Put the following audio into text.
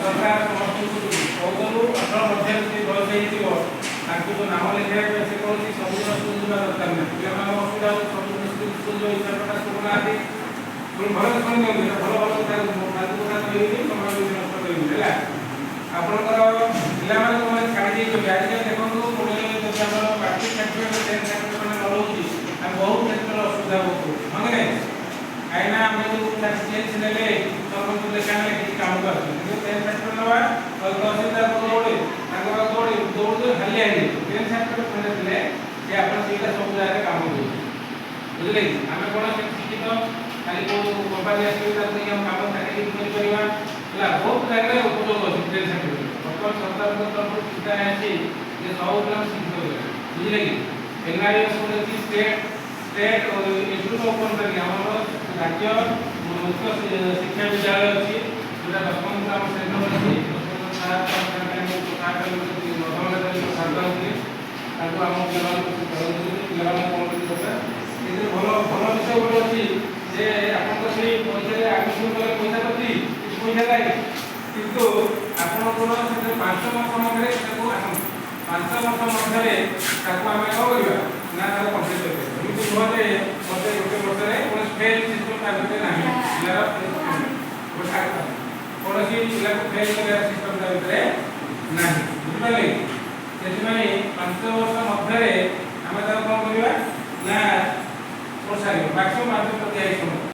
सरकार समस्त 14 रु 18 मध्य बयस हो जो नाम लिखा से कौन सबुद स्कूल जावा दरकार नहीं पिला असुविधा सबुद स्कूल जो इच्छा प्रकाश करूना भल शुणी भल भल कथा फालतू कथा कहनी समय भी नष्ट करेंगे है आपंकर पिला छाड़ी आज देखो पुणे जब आम मैट्रिक सर्टिफिकेट 10th सर्टिफिकेट न रोचे आम बहुत क्षेत्र असुविधा भोग हाँ कि कहीं आम जो चेंज ने सरपंच लेखा किसी काम को आसते 10th सर्टिफिकेट ना तहसीलदार दौड़े दौड़े दौड़ हालिया 10th सर्टिफिकेट खंडे थे कि आप सब जगह काम कर बुझे आम कौन शिक्षित खाली कंपानी आसवे हम काम चाकरी कर बहुत जगह उपयोग अच्छी 10th सर्टिफिकेट बर्तमान सरकार तरफ चिंता है सब पिला शिक्षित बुझे कि एनआरई स्टेट स्टेट और इंस्टीट्यूट ओपन करके राज्य मुख्य शिक्षा विद्यालय अच्छी जो 10th ग्राम सेंटर अच्छी भल भल विषय गोटे अच्छी जे आप पैसा आडमिशन कले पैसा तो फ्री पैसा जाए किंतु आप 5 वर्ष मध्य 5 वर्ष मध्य आम कौन करवा ना तार कम्प्लीट करेंगे एमती नुह जे मत गोटे वर्ष कौन फेल सिस्टम ता भर ना पिलार कौन पिला फेल कर सिस्टम ता भर ना बुझे से 5 वर्ष मध्य आम तार कौन करवा ना मैक्सिमम 5 प्रति